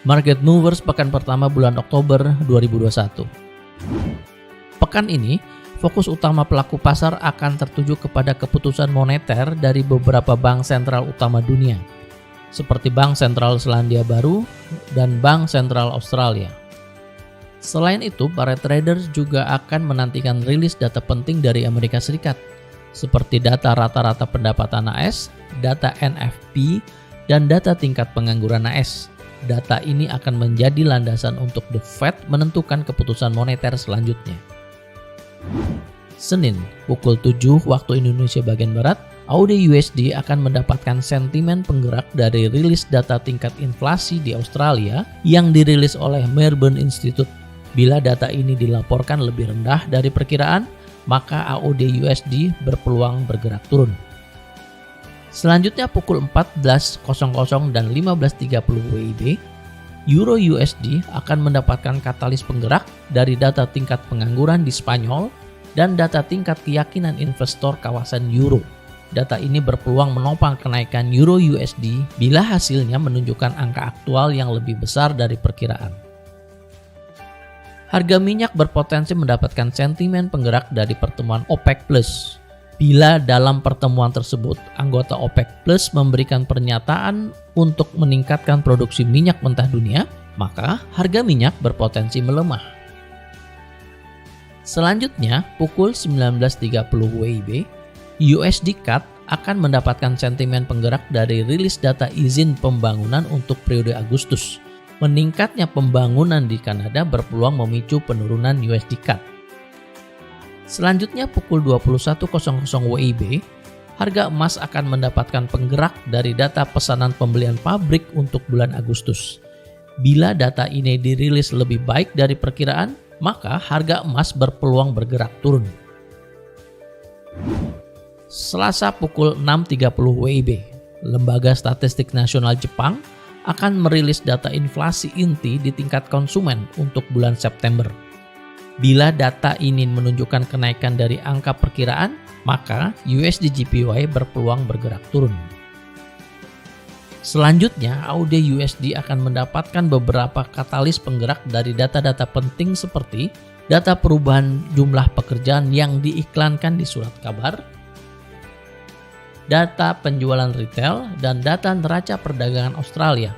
Market Movers pekan pertama bulan Oktober 2021. Pekan ini, fokus utama pelaku pasar akan tertuju kepada keputusan moneter dari beberapa bank sentral utama dunia, seperti Bank Sentral Selandia Baru dan Bank Sentral Australia. Selain itu, para traders juga akan menantikan rilis data penting dari Amerika Serikat, seperti data rata-rata pendapatan AS, data NFP, dan data tingkat pengangguran AS. Data ini akan menjadi landasan untuk The Fed menentukan keputusan moneter selanjutnya. Senin, pukul 7 waktu Indonesia bagian Barat, AUD/USD akan mendapatkan sentimen penggerak dari rilis data tingkat inflasi di Australia yang dirilis oleh Melbourne Institute. Bila data ini dilaporkan lebih rendah dari perkiraan, maka AUD/USD berpeluang bergerak turun. Selanjutnya pukul 14.00 dan 15.30 WIB, Euro/USD akan mendapatkan katalis penggerak dari data tingkat pengangguran di Spanyol dan data tingkat keyakinan investor kawasan Euro. Data ini berpeluang menopang kenaikan Euro/USD bila hasilnya menunjukkan angka aktual yang lebih besar dari perkiraan. Harga minyak berpotensi mendapatkan sentimen penggerak dari pertemuan OPEC+. Bila dalam pertemuan tersebut, anggota OPEC+ memberikan pernyataan untuk meningkatkan produksi minyak mentah dunia, maka harga minyak berpotensi melemah. Selanjutnya, pukul 19.30 WIB, USD CAD akan mendapatkan sentimen penggerak dari rilis data izin pembangunan untuk periode Agustus. Meningkatnya pembangunan di Kanada berpeluang memicu penurunan USD CAD. Selanjutnya pukul 21.00 WIB, harga emas akan mendapatkan penggerak dari data pesanan pembelian pabrik untuk bulan Agustus. Bila data ini dirilis lebih baik dari perkiraan, maka harga emas berpeluang bergerak turun. Selasa pukul 6.30 WIB, Lembaga Statistik Nasional Jepang akan merilis data inflasi inti di tingkat konsumen untuk bulan September. Bila data ini menunjukkan kenaikan dari angka perkiraan, maka USD JPY berpeluang bergerak turun. Selanjutnya, AUD/USD akan mendapatkan beberapa katalis penggerak dari data-data penting seperti data perubahan jumlah pekerjaan yang diiklankan di surat kabar, data penjualan retail, dan data neraca perdagangan Australia,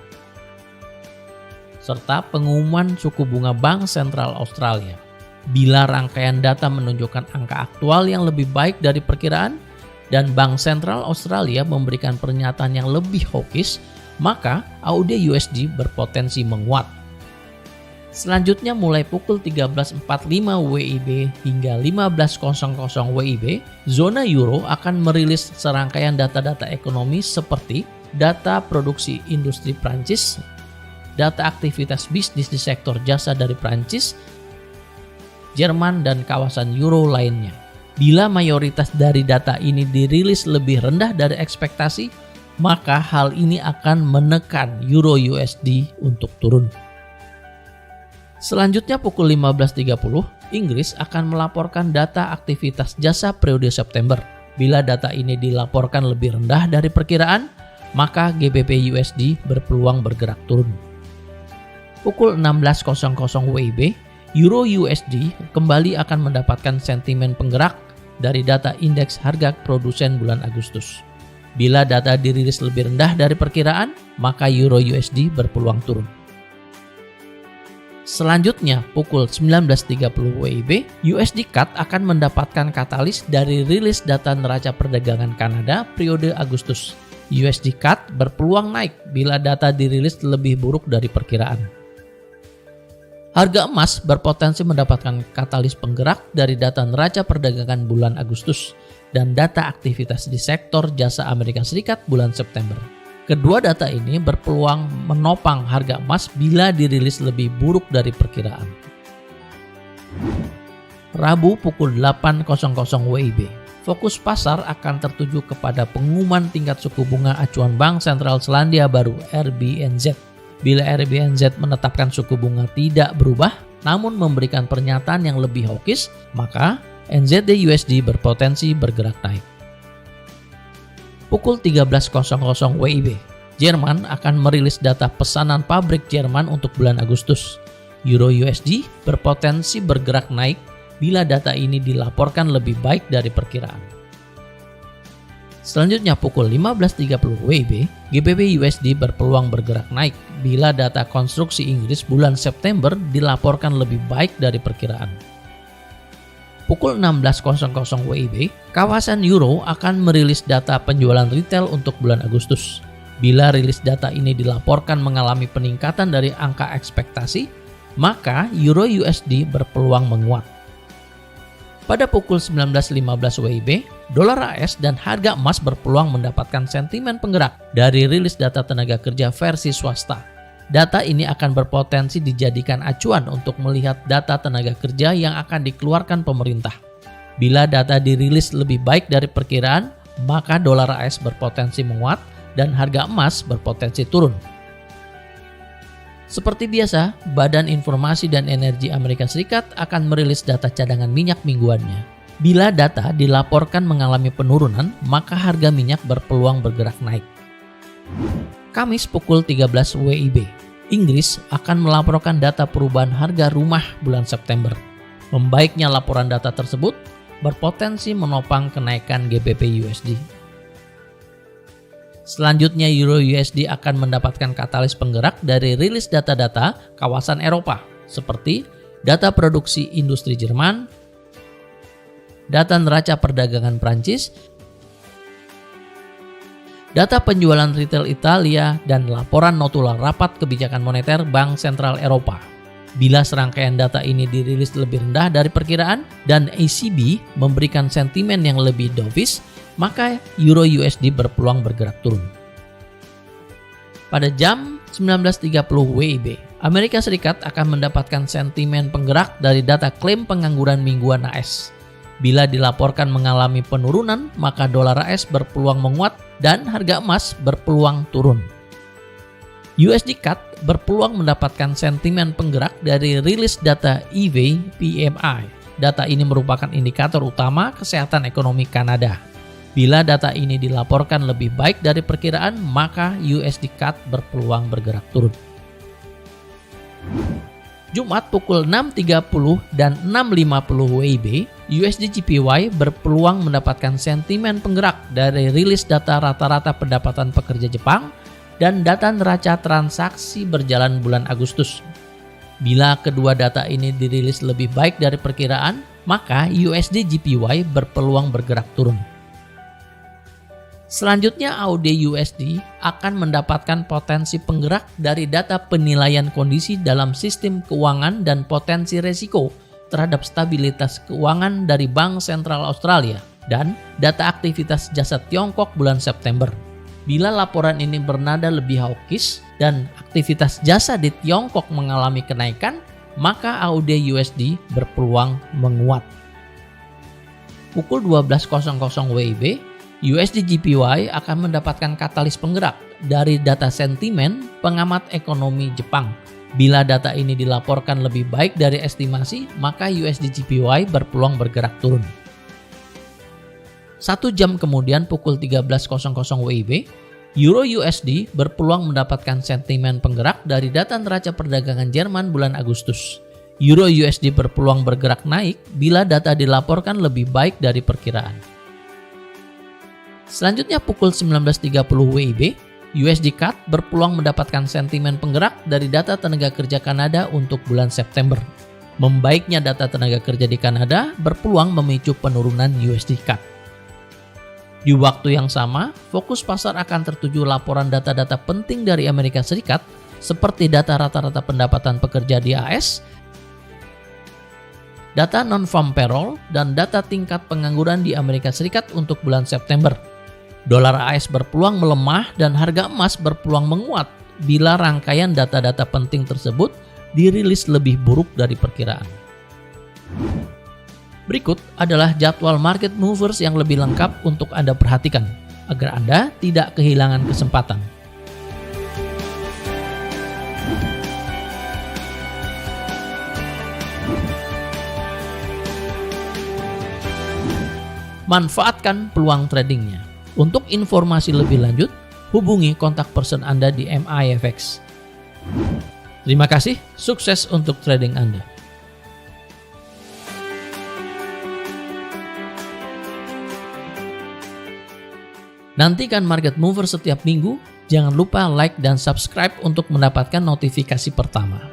serta pengumuman suku bunga Bank Sentral Australia. Bila rangkaian data menunjukkan angka aktual yang lebih baik dari perkiraan dan Bank Sentral Australia memberikan pernyataan yang lebih hawkish, maka AUD/USD berpotensi menguat. Selanjutnya mulai pukul 13.45 WIB hingga 15.00 WIB, zona Euro akan merilis serangkaian data-data ekonomi seperti data produksi industri Prancis, data aktivitas bisnis di sektor jasa dari Prancis, Jerman, dan kawasan Euro lainnya. Bila mayoritas dari data ini dirilis lebih rendah dari ekspektasi, maka hal ini akan menekan Euro/USD untuk turun. Selanjutnya pukul 15.30, Inggris akan melaporkan data aktivitas jasa periode September. Bila data ini dilaporkan lebih rendah dari perkiraan, maka GBP USD berpeluang bergerak turun. Pukul 16.00 WIB, Euro/USD kembali akan mendapatkan sentimen penggerak dari data indeks harga produsen bulan Agustus. Bila data dirilis lebih rendah dari perkiraan, maka Euro/USD berpeluang turun. Selanjutnya, pukul 19.30 WIB, USD CAD akan mendapatkan katalis dari rilis data neraca perdagangan Kanada periode Agustus. USD CAD berpeluang naik bila data dirilis lebih buruk dari perkiraan. Harga emas berpotensi mendapatkan katalis penggerak dari data neraca perdagangan bulan Agustus dan data aktivitas di sektor jasa Amerika Serikat bulan September. Kedua data ini berpeluang menopang harga emas bila dirilis lebih buruk dari perkiraan. Rabu pukul 8.00 WIB, fokus pasar akan tertuju kepada pengumuman tingkat suku bunga acuan Bank Sentral Selandia Baru (RBNZ). Bila RBNZ menetapkan suku bunga tidak berubah, namun memberikan pernyataan yang lebih hawkish, maka NZD/USD berpotensi bergerak naik. Pukul 13.00 WIB, Jerman akan merilis data pesanan pabrik Jerman untuk bulan Agustus. Euro USD berpotensi bergerak naik bila data ini dilaporkan lebih baik dari perkiraan. Selanjutnya pukul 15.30 WIB, GBP USD berpeluang bergerak naik bila data konstruksi Inggris bulan September dilaporkan lebih baik dari perkiraan. Pukul 16.00 WIB, kawasan Euro akan merilis data penjualan retail untuk bulan Agustus. Bila rilis data ini dilaporkan mengalami peningkatan dari angka ekspektasi, maka Euro USD berpeluang menguat. Pada pukul 19.15 WIB, dolar AS dan harga emas berpeluang mendapatkan sentimen penggerak dari rilis data tenaga kerja versi swasta. Data ini akan berpotensi dijadikan acuan untuk melihat data tenaga kerja yang akan dikeluarkan pemerintah. Bila data dirilis lebih baik dari perkiraan, maka dolar AS berpotensi menguat dan harga emas berpotensi turun. Seperti biasa, Badan Informasi dan Energi Amerika Serikat akan merilis data cadangan minyak mingguannya. Bila data dilaporkan mengalami penurunan, maka harga minyak berpeluang bergerak naik. Kamis pukul 13 WIB, Inggris akan melaporkan data perubahan harga rumah bulan September. Membaiknya laporan data tersebut berpotensi menopang kenaikan GBP USD. Selanjutnya Euro USD akan mendapatkan katalis penggerak dari rilis data-data kawasan Eropa seperti data produksi industri Jerman, data neraca perdagangan Prancis, data penjualan retail Italia, dan laporan notula rapat kebijakan moneter Bank Sentral Eropa. Bila serangkaian data ini dirilis lebih rendah dari perkiraan dan ECB memberikan sentimen yang lebih dovish, maka Euro USD berpeluang bergerak turun. Pada jam 19.30 WIB, Amerika Serikat akan mendapatkan sentimen penggerak dari data klaim pengangguran mingguan AS. Bila dilaporkan mengalami penurunan, maka dolar AS berpeluang menguat dan harga emas berpeluang turun. USD CAD berpeluang mendapatkan sentimen penggerak dari rilis data EV PMI. Data ini merupakan indikator utama kesehatan ekonomi Kanada. Bila data ini dilaporkan lebih baik dari perkiraan, maka USD CAD berpeluang bergerak turun. Jumat pukul 6.30 dan 6.50 WIB, USD JPY berpeluang mendapatkan sentimen penggerak dari rilis data rata-rata pendapatan pekerja Jepang dan data neraca transaksi berjalan bulan Agustus. Bila kedua data ini dirilis lebih baik dari perkiraan, maka USD JPY berpeluang bergerak turun. Selanjutnya AUD USD akan mendapatkan potensi penggerak dari data penilaian kondisi dalam sistem keuangan dan potensi resiko terhadap stabilitas keuangan dari Bank Sentral Australia dan data aktivitas jasa Tiongkok bulan September. Bila laporan ini bernada lebih hawkish dan aktivitas jasa di Tiongkok mengalami kenaikan, maka AUD USD berpeluang menguat. Pukul 12.00 WIB, USD JPY akan mendapatkan katalis penggerak dari data sentimen pengamat ekonomi Jepang. Bila data ini dilaporkan lebih baik dari estimasi, maka USD JPY berpeluang bergerak turun. 1 jam kemudian pukul 13.00 WIB, Euro USD berpeluang mendapatkan sentimen penggerak dari data neraca perdagangan Jerman bulan Agustus. Euro USD berpeluang bergerak naik bila data dilaporkan lebih baik dari perkiraan. Selanjutnya pukul 19.30 WIB, USD CAD berpeluang mendapatkan sentimen penggerak dari data tenaga kerja Kanada untuk bulan September. Membaiknya data tenaga kerja di Kanada berpeluang memicu penurunan USD CAD. Di waktu yang sama, fokus pasar akan tertuju laporan data-data penting dari Amerika Serikat seperti data rata-rata pendapatan pekerja di AS, data non-farm payroll, dan data tingkat pengangguran di Amerika Serikat untuk bulan September. Dolar AS berpeluang melemah dan harga emas berpeluang menguat bila rangkaian data-data penting tersebut dirilis lebih buruk dari perkiraan. Berikut adalah jadwal market movers yang lebih lengkap untuk Anda perhatikan agar Anda tidak kehilangan kesempatan. Manfaatkan peluang tradingnya. Untuk informasi lebih lanjut, hubungi kontak person Anda di MIFX. Terima kasih, sukses untuk trading Anda. Nantikan Market Mover setiap minggu. Jangan lupa like dan subscribe untuk mendapatkan notifikasi pertama.